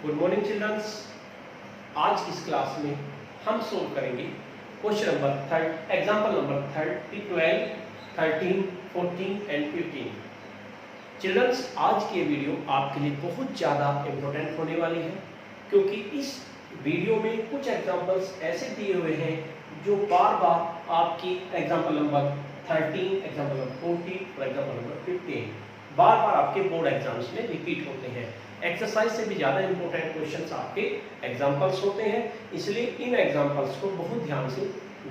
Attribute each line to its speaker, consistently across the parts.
Speaker 1: Good morning children's. आज इस class में हम सोल्व करेंगे question number example number 12, 13, 14 and 15। Childrens, आज की ये वीडियो आपके लिए बहुत ज़्यादा इम्पोर्टेंट होने वाली है, क्योंकि इस वीडियो में कुछ एग्जांपल्स ऐसे दिए हुए हैं जो बार बार आपकी एग्जांपल नंबर 13, एग्जांपल नंबर 14 और एग्जांपल नंबर 15 बार बार आपके बोर्ड एग्जाम्स में रिपीट होते हैं। एक्सरसाइज से भी ज़्यादा इंपॉर्टेंट क्वेश्चंस आपके एग्जांपल्स होते हैं, इसलिए इन एग्जांपल्स को बहुत ध्यान से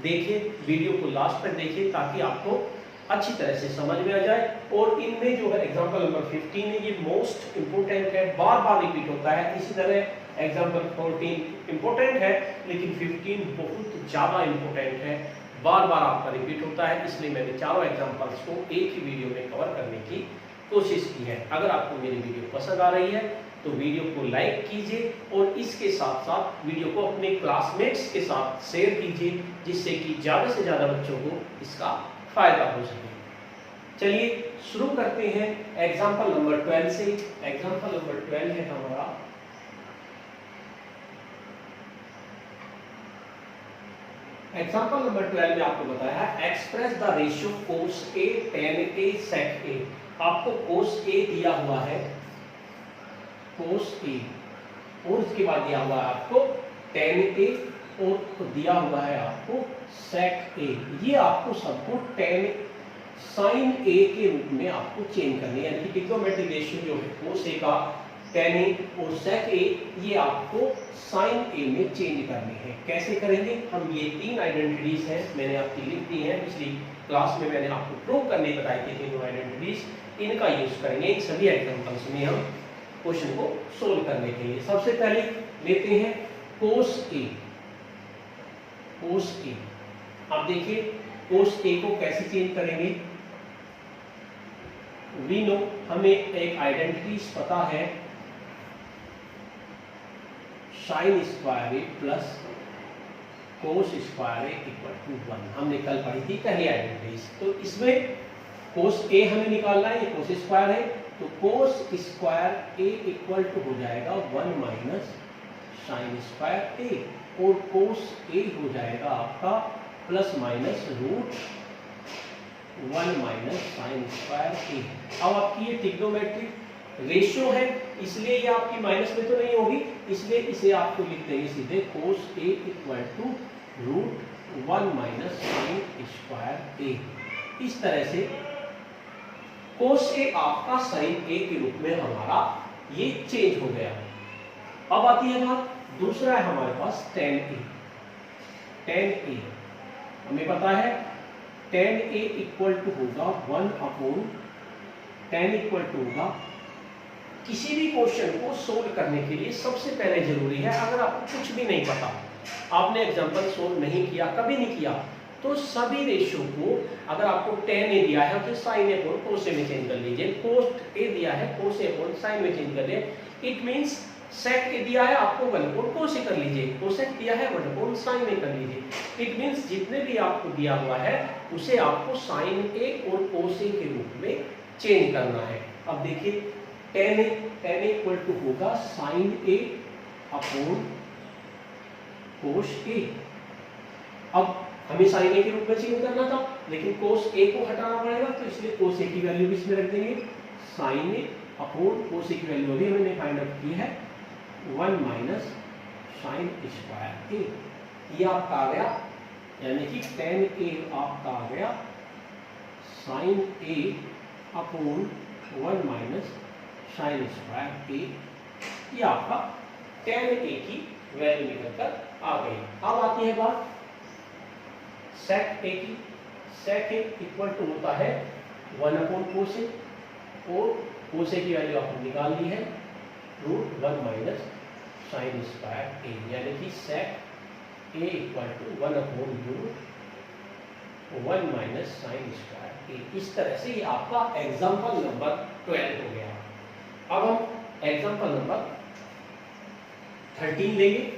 Speaker 1: देखिए, वीडियो को लास्ट तक देखिए ताकि आपको अच्छी तरह से समझ में आ जाए। और इनमें जो है एग्जांपल नंबर 15 है, ये मोस्ट इंपोर्टेंट है, बार बार रिपीट होता है। इसी तरह एग्जांपल 14 इंपॉर्टेंट है, लेकिन 15 बहुत ज़्यादा इंपॉर्टेंट है, बार बार आपका रिपीट होता है। इसलिए मैंने चारों एग्जांपल्स को एक ही वीडियो में कवर करने की कोशिश की है। अगर आपको मेरी वीडियो पसंद आ रही है तो वीडियो को लाइक कीजिए और इसके साथ साथ वीडियो को अपने क्लासमेट्स के साथ शेयर कीजिए, जिससे कि ज़्यादा से ज़्यादा बच्चों को इसका फायदा हो सके। चलिए शुरू करते हैं एग्जाम्पल नंबर 12 से। एग्जाम्पल नंबर 12 है हमारा एग्जाम्पल नंबर 12 में आपको बताया है express the ratio cos A tan a sec a। आपको कोस ए दिया हुआ है, कोस ए, और इसके बाद दिया हुआ है आपको tan a और दिया हुआ है आपको sec a। ये आपको सबको tan sin a के रूप में आपको चेंज करनी है, यानी कि ट्रिग्नोमेट्रिक रेशियो जो है कोस ए का tan a और sec a ये आपको sin a में चेंज करने हैं। कैसे करेंगे हम? ये तीन आइडेंटिटीज हैं, मैंने आपकी लिख दी है, पिछली क्लास में मैंने आपको प्रूव करने बताई थी तीनों आइडेंटिटीज। इनका यूज करेंगे इन सभी एग्जांपल्स में हम क्वेश्चन को सोल्व करने के लिए। सबसे पहले लेते हैं कोस ए। कोस ए, अब देखिए कोस ए को कैसे चेंज करेंगे। वी नो, हमें एक आइडेंटिटीज पता है, sine square a plus cos square a equal to 1। हमने कल पढ़ी थी पहली आइडेंटिटीज। तो इसमें कोस ए हमें निकालना है, ये कोस स्क्वायर है, तो cos square a equal to हो जाएगा 1 माइनस साइन स्क्वायर ए, और कोस ए हो जाएगा आपका plus minus root 1 minus sine square A. अब आपकी ये ट्रिग्नोमेट्रिक रेशियो है, इसलिए ये आपकी माइनस में तो नहीं होगी, इसलिए इसे आपको लिख देंगे सीधे cos A equal to root 1 minus sine square A. इस तरह से कोस ए आपका साइन ए के रूप में हमारा ये चेंज हो गया। अब आती है बात, दूसरा है हमारे पास tan a। tan a हमें पता है tan a इक्वल टू होगा 1 अपॉन tan इक्वल टू होगा। किसी भी क्वेश्चन को सोल्व करने के लिए सबसे पहले जरूरी है, अगर आपको कुछ भी नहीं पता, आपने एग्जांपल सोल्व नहीं किया, कभी नहीं किया, तो सभी रेशियो को अगर आपको tan a दिया है तो sin a upon cos a में चेंज कर लीजिए, cos a दिया है cos a अपॉन sin में चेंज कर लीजिए। इट मींस sec a दिया है आपको 1 अपॉन cos a कर लीजिए, cosec दिया है 1 अपॉन sin a कर लीजिए। इट मींस जितने भी आपको दिया हुआ है उसे आपको sin a और cos a के रूप में चेंज करना है। अब देखिए tan a इक्वल टू होगा sin a upon cos a। अब हमें sin a के रूप में चेंज करना था, लेकिन cos a को हटाना पड़ेगा, तो इसलिए cos a की वैल्यू भी इसमें रख देंगे। sin a upon cos a की वैल्यू अभी हमने फाइंड आउट की है 1 माइनस साइन स्क्वायर a। ये आपका आ गया, यानी कि tan a आपका आ गया sin a upon 1 minus sine square a। ये आपका tan a की वैल्यू निकल कर आ गई। अब आती है बात sec a की। sec a इक्वल टू होता है 1 अपॉन cos a, और cos a की वैल्यू आपने निकाल ली है root 1 minus sine square a, यानी कि sec a equal to 1 upon root 1 minus sine square a। इस तरह से ये आपका एग्जाम्पल नंबर 12 हो गया। अब हम एग्जाम्पल नंबर 13 लेंगे।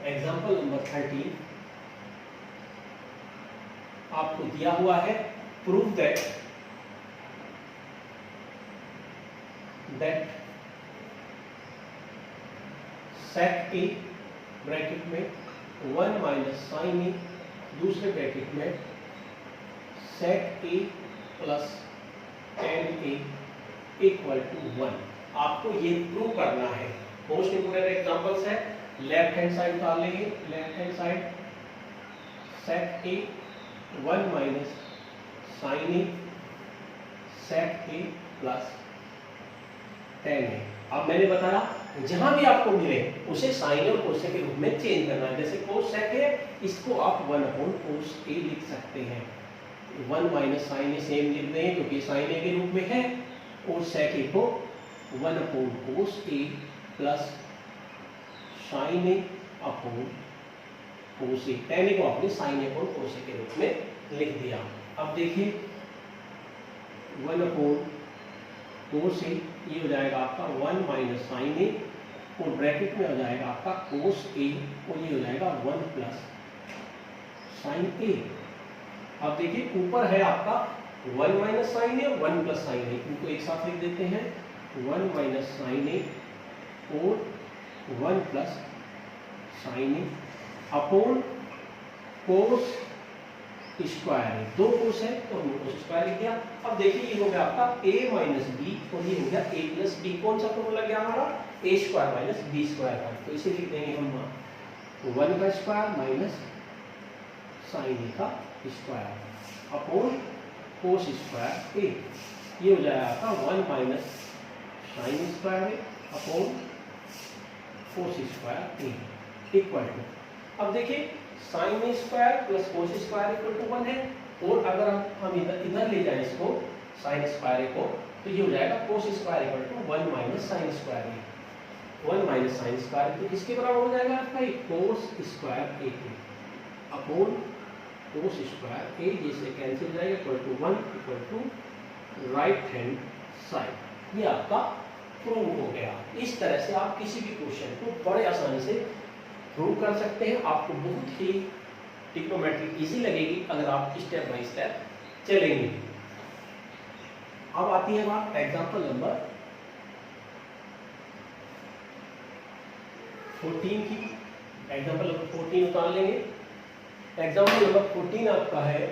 Speaker 1: एग्जाम्पल नंबर 13 आपको दिया हुआ है prove that sec a bracket में 1 माइनस साइन ए, दूसरे ब्रैकेट में sec a plus tan a equal to 1। आपको ये प्रूव करना है। मोस्ट इंपोर्टेंट एग्जांपल्स है, लेफ्ट हैंड साइड निकाल लेंगे। Left hand side sec a 1 minus sine a sec a plus tan a। अब मैंने बताया जहां भी आपको मिले उसे साइन और कोसेक के रूप में चेंज करना है। जैसे कोसेक है, इसको आप 1 अपॉन कोस ए लिख सकते हैं। 1 माइनस साइन ए सेम लिख देंगे क्योंकि साइन ए के रूप में है, और सेक ए को 1 अपॉन कोस ए प्लस साइन ए अपॉन कोस ए। tan ए को आपने साइन ए अपॉन कोस ए के रूप में लिख दिया। अब देखिए 1 अपॉन कोस ए, ये हो जाएगा आपका 1 माइनस साइन ए, और ब्रैकेट में हो जाएगा आपका कोस ए, और ये हो जाएगा 1 प्लस साइन ए। अब देखिए ऊपर है आपका 1 माइनस साइन ए और 1 प्लस साइन ए, इनको एक साथ लिख देते हैं। 1 माइनस साइन ए और 1 प्लस साइन ए अपॉन कोस स्क्वायर है। दो कोस है तो हमने कोस स्क्वायर लिख दिया। अब देखिए ये हो गया आपका a माइनस बी, और ये हो गया a प्लस बी। कौन सा फॉर्मूला गया हमारा? a square minus b square का। तो इसे लिख देंगे हम 1 का स्क्वायर माइनस साइन ए का square upon cos square a। ये हो जाएगा आपका 1 minus sine square upon cos square a equal to. अब देखिए sine square plus cos square equal to 1 है, और अगर हम इधर ले जाएं इसको साइन स्क्वायर को, तो ये हो जाएगा cos square equal to 1 minus sine square a. 1 minus sine square तो किसके बराबर हो जाएगा आपका? कोस स्क्वायर ए के अपॉन कोस स्क्वायर ए, जिससे कैंसिल हो जाएगा, equal to 1 equal to right hand side. ये आपका प्रूव हो गया। इस तरह से आप किसी भी क्वेश्चन को बड़े आसानी से प्रूव कर सकते हैं। आपको बहुत ही ट्रिग्नोमेट्री इजी लगेगी अगर आप स्टेप बाय स्टेप चलेंगे। अब आती है बात एग्जांपल नंबर 14 की। एग्जांपल नंबर 14 उतार लेंगे। एग्जांपल नंबर 14 आपका है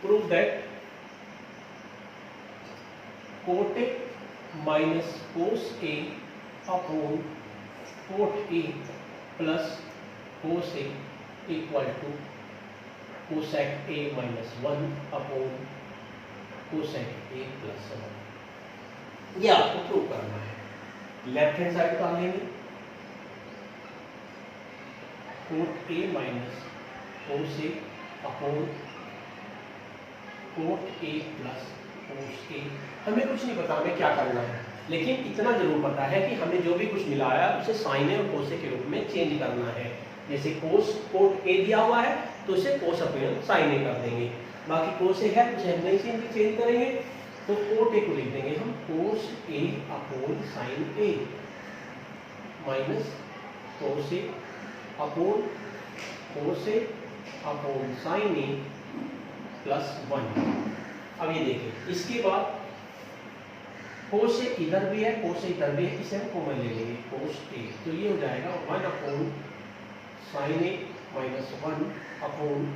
Speaker 1: prove that cot minus cos A upon cot A plus cos A equal to cosec a minus 1 upon cosec a plus 1। ये आपको प्रूव करना है। लेफ्ट हैंड साइड उतार लेंगे। Cot A minus cos A upon cot A plus cos A. हमें कुछ नहीं पता हमें क्या करना है, लेकिन इतना जरूर पता है कि हमें जो भी कुछ मिलाया उसे साइन ए और कोस के रूप में चेंज करना है। जैसे कोस कोट ए दिया हुआ है तो इसे कोस अपॉन साइन ए कर देंगे। बाकी कोस ए है उसे हम नहीं चेंज करेंगे, तो कोट ए को लिख देंगे हम कोस ए अपॉन साइन ए माइनस कोस ए अपॉन साइन ए प्लस 1। अब ये देखिए, इसके बाद कोस ए इधर भी है, कोस ए इधर भी है, इसे हम कॉमन ले लेंगे कोस ए। तो ये हो जाएगा 1 अपॉन साइन ए माइनस 1 अपॉन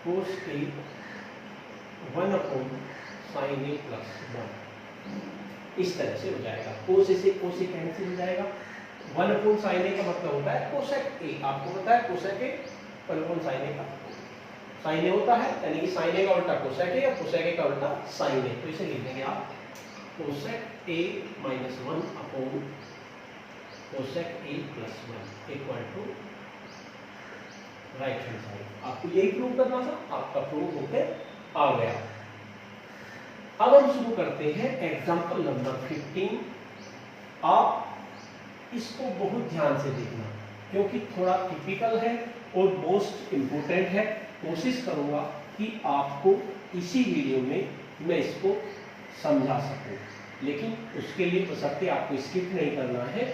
Speaker 1: कोस ए 1 अपॉन साइन ए प्लस 1। इस तरह से हो जाएगा। कोस ए से कोस ए कैंसिल हो जाएगा। 1 अपॉन साइन ए का मतलब होता है कोसेक ए। आपको पता है cosec A 1 upon sign a का साइन ए होता है, यानी कि साइन ए का उल्टा कोसेक ए और कोसेक ए का उल्टा साइन ए। तो इसे लिख देंगे आप cosec a minus 1 upon cosec a plus 1 equal to right hand side. आपको यही प्रूव करना था, आपका प्रूव होके आ गया। अब हम शुरू करते हैं एग्जांपल नंबर 15। आप इसको बहुत ध्यान से देखना क्योंकि थोड़ा टिपिकल है और मोस्ट इम्पोर्टेंट है। कोशिश करूंगा कि आपको इसी वीडियो में मैं इसको समझा सकूं, लेकिन उसके लिए हो सकते हैं आपको स्किप नहीं करना है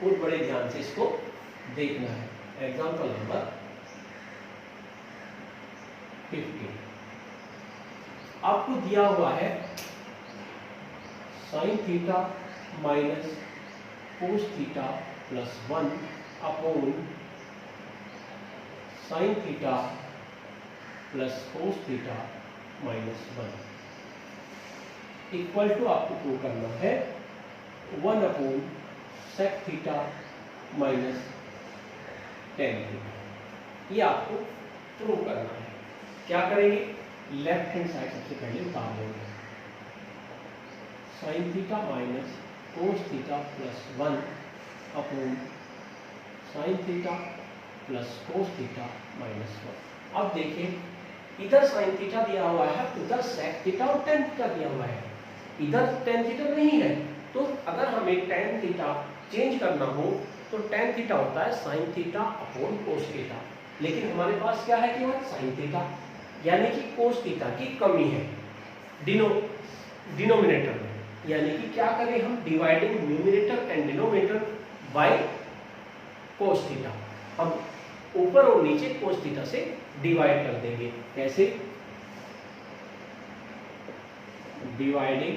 Speaker 1: और बड़े ध्यान से इसको देखना है। Example number 15। आपको दिया हुआ है sine theta minus cos theta plus 1 upon sine theta plus cos theta minus 1 equal to आपको प्रूव करना है 1 upon sec theta minus tan theta. ये आपको प्रूव करना है। क्या करेंगे, लेफ्ट हैंड साइड सबसे पहले उतार लेंगे। Sign theta minus cos theta plus 1 upon sine theta plus cos theta minus 1। अब देखिए इधर साइन थीटा दिया हुआ है, उधर सेक थीटा और टेन थीटा दिया हुआ है। इधर टेन थीटा नहीं है, तो अगर हमें टेन थीटा चेंज करना हो तो टेन थीटा होता है sine theta upon cos theta, लेकिन हमारे पास क्या है केवल साइन थीटा, यानी कि कोस थीटा की कमी है डिनोमिनेटर में। यानी कि क्या करें हम, dividing numerator and denominator by cos theta. हम ऊपर और नीचे कोस थीटा से डिवाइड कर देंगे। कैसे, dividing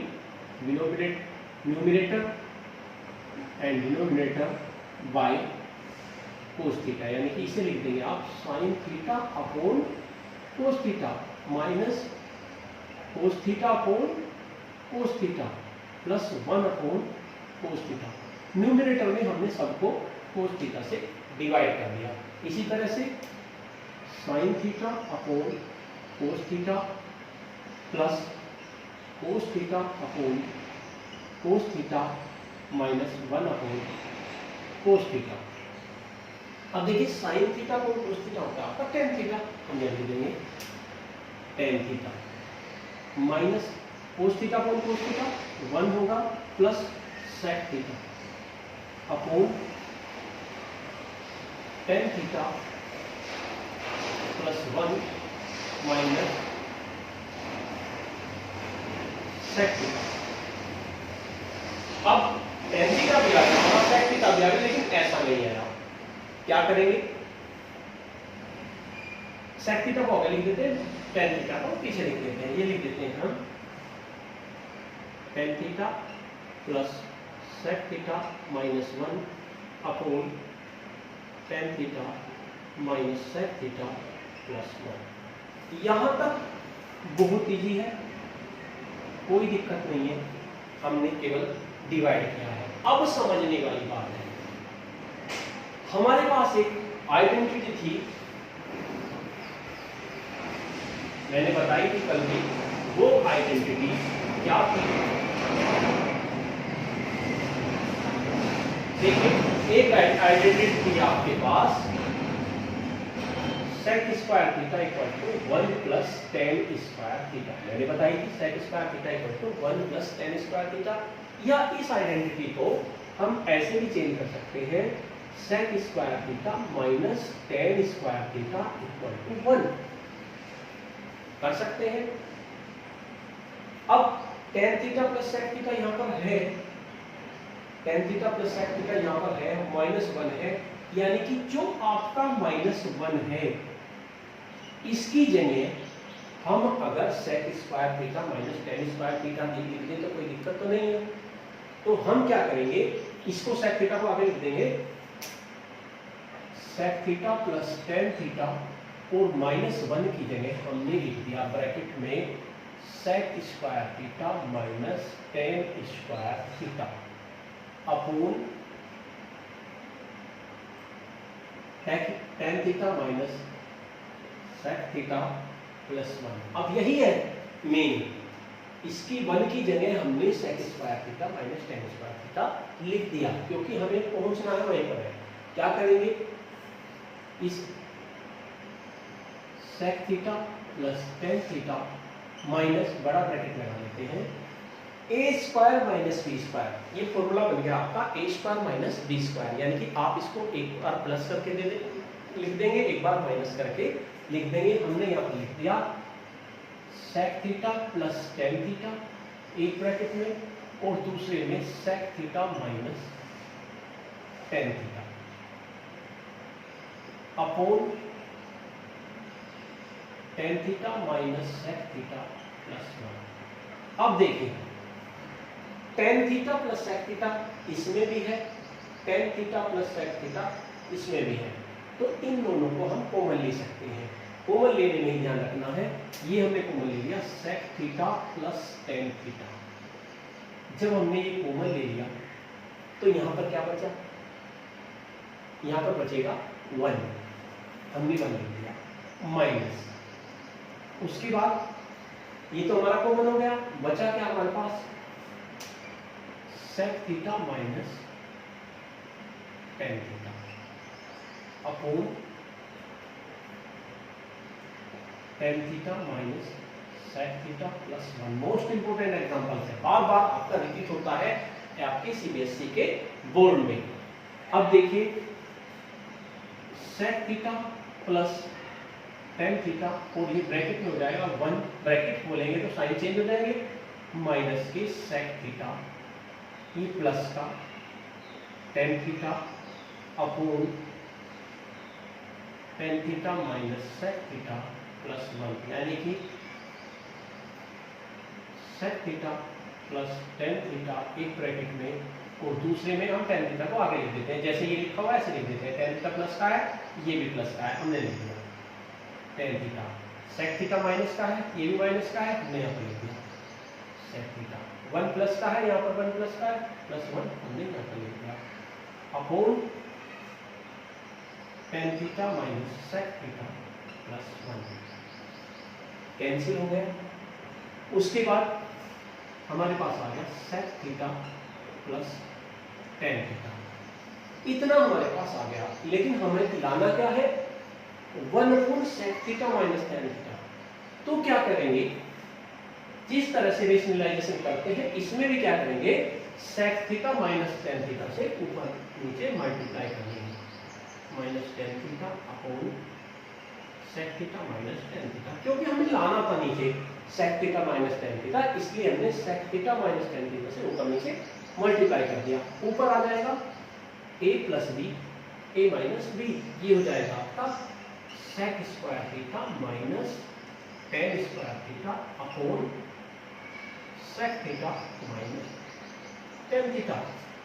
Speaker 1: numerator and denominator by cos theta, यानी कि इसे लिख देंगे आप sign theta upon cos theta minus cos theta upon cos theta plus 1 upon cos theta. Numerator में हमने सबको कोस थीटा से डिवाइड कर दिया। इसी तरह से sine theta upon cos theta plus cos theta upon cos theta minus 1 upon cos theta. अब देखिए sine theta upon cos theta होता है आपका टेन थीटा, हम यहाँ लिख देंगे tan theta minus cos theta upon cos theta 1 होगा plus sec theta upon tan theta plus 1 minus sec theta. अब टेन थीटा भी आ गया और सेक थीटा भी आ गया, लेकिन ऐसा नहीं आया। क्या करेंगे, सेक थीटा को आगे लिख देते हैं, टेन थीटा को पीछे लिख देते हैं। ये लिख देते हैं हम tan theta plus sec theta minus 1 upon tan theta minus sec theta plus 1। यहां तक बहुत इजी है, कोई दिक्कत नहीं है, हमने केवल डिवाइड किया है। अब समझने वाली बात है, हमारे पास एक आइडेंटिटी थी, मैंने बताई थी कल भी। वो आइडेंटिटी क्या थी, देखिए एक आइडेंटिटी थी आपके पास sec square theta equal to 1 plus tan square theta. मैंने बताई थी sec square theta equal to 1 plus tan square theta. या इस आइडेंटिटी को हम ऐसे भी चेंज कर सकते हैं, sec square theta minus tan square theta equal to 1 कर सकते हैं। अब tan theta plus sec theta यहाँ पर है, tan theta plus sec theta यहाँ पर है, माइनस 1 है, यानी कि जो आपका माइनस 1 है इसकी जगह हम अगर sec square theta minus tan square theta लिख दें तो कोई दिक्कत तो नहीं है। तो हम क्या करेंगे, इसको सेक थीटा को आगे लिख देंगे sec theta plus tan theta और माइनस 1 की जगह हमने लिख दिया ब्रैकेट में sec square theta minus tan square theta upon tan theta minus sec theta plus 1। अब यही है मेन, इसकी 1 की जगह हमने sec square theta minus tan square theta लिख दिया, क्योंकि हमें पहुंचना है वहीं पर है। क्या करेंगे, इस sec theta plus tan theta minus बड़ा ब्रैकेट लगा लेते हैं a square minus b square. ये फॉर्मूला बन गया आपका a square minus b square, यानी कि आप इसको एक बार प्लस करके लिख देंगे, एक बार माइनस करके लिख देंगे। हमने यहाँ पर लिख दिया sec theta plus tan theta एक ब्रैकेट में और दूसरे में sec theta minus tan theta upon tan theta minus sec theta plus 1। अब देखिए tan theta plus sec theta इसमें भी है, tan theta plus sec theta इसमें भी है, तो इन दोनों को हम कॉमन ले सकते हैं। कॉमन लेने में ही ध्यान रखना है, ये हमने कॉमन ले लिया sec theta plus tan theta. जब हमने ये कॉमन ले लिया तो यहाँ पर क्या बचा, यहाँ पर बचेगा 1, हमने 1 ले लिया, माइनस उसके बाद ये तो हमारा कॉमन हो गया, बचा क्या हमारे पास sec theta minus tan theta upon tan theta minus sec theta plus 1। Most important example है, बार बार आपका रिपीट होता है आपके सीबीएसई के बोर्ड में। अब देखिए sec theta plus tan theta और ये ब्रैकेट में हो जाएगा 1, ब्रैकेट खोलेंगे तो साइन चेंज हो जाएंगे, माइनस के sec थीटा ई प्लस का tan theta upon tan theta minus sec theta plus 1, यानी कि sec theta plus tan theta एक ब्रैकेट में और दूसरे में हम tan थीटा को आगे लिख देते हैं, जैसे ये लिखा हुआ है ऐसे लिख देते हैं, tan थीटा प्लस का है, ये भी प्लस का है, हमने लिख दिया tan theta, sec theta minus का है, ये भी माइनस का है, हमने यहाँ पर लिख दिया sec थीटा, 1 प्लस का है, यहाँ पर 1 प्लस का है, प्लस 1 हमने यहाँ पर लिख दिया upon tan theta minus sec theta plus 1, cancel हो गया। उसके बाद हमारे पास आ गया sec theta plus tan theta, इतना हमारे पास आ गया, लेकिन हमें लाना क्या है 1 upon sec theta minus tan theta. तो क्या करेंगे, जिस तरह से रेशनलाइजेशन करते हैं इसमें भी क्या करेंगे sec theta minus tan theta से ऊपर नीचे मल्टीप्लाई करेंगे, minus tan theta upon sec theta minus tan theta, क्योंकि हमें लाना था नीचे sec theta minus tan theta, इसलिए हमने sec theta minus tan theta से ऊपर नीचे मल्टीप्लाई कर दिया। ऊपर आ जाएगा a plus b, a minus b, ये हो जाएगा आपका sec square theta minus tan square theta upon sec theta minus tan theta.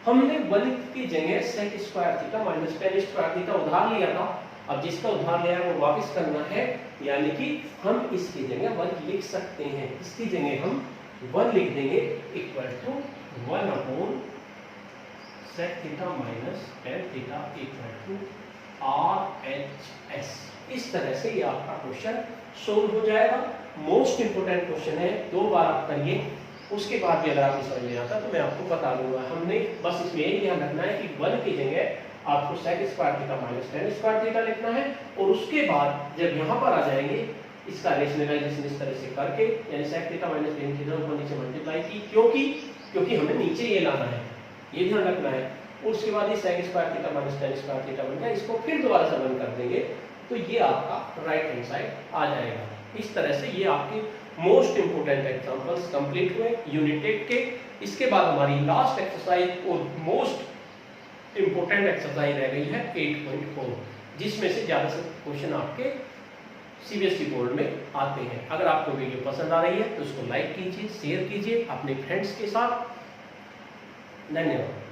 Speaker 1: हमने 1 की जगह sec square theta minus tan square theta उधार लिया था, अब जिसका उधार लिया है वो वापस करना है, यानी कि हम इसकी जगह 1 लिख सकते हैं, इसकी जगह हम 1 लिख देंगे equal to 1 upon sec theta minus tan theta equal to RHS। इस तरह से ये आपका क्वेश्चन सोल्व हो जाएगा। मोस्ट इंपोर्टेंट क्वेश्चन है, 2 बार आप करिए, उसके बाद भी अगर आपको समझ नहीं आता तो मैं आपको बता दूंगा। हमने बस इसमें यही ध्यान रखना है कि 1 की जगह आपको sec square theta minus tan square theta लिखना है, और उसके बाद जब यहाँ पर आ जाएंगे इसका रेशनलाइजेशन इस तरह से करके, यानी sec theta minus tan theta ऊपर नीचे मल्टीप्लाई की, क्योंकि हमें नीचे ये लाना है, ये ध्यान रखना है। और उसके बाद ये sec square theta minus tan square theta बन गया, इसको फिर दोबारा से बंद कर देंगे तो ये आपका राइट हैंड साइड आ जाएगा। इस तरह से ये आपके मोस्ट इंपोर्टेंट एग्जांपल्स कंप्लीट हुए यूनिट 8 के। इसके बाद हमारी लास्ट एक्सरसाइज और मोस्ट इंपोर्टेंट एक्सरसाइज रह गई है 8.4, जिसमें से ज्यादा से क्वेश्चन आपके सीबीएसई बोर्ड में आते हैं। अगर आपको वीडियो पसंद आ रही है तो उसको लाइक कीजिए, शेयर कीजिए अपने फ्रेंड्स के साथ। धन्यवाद।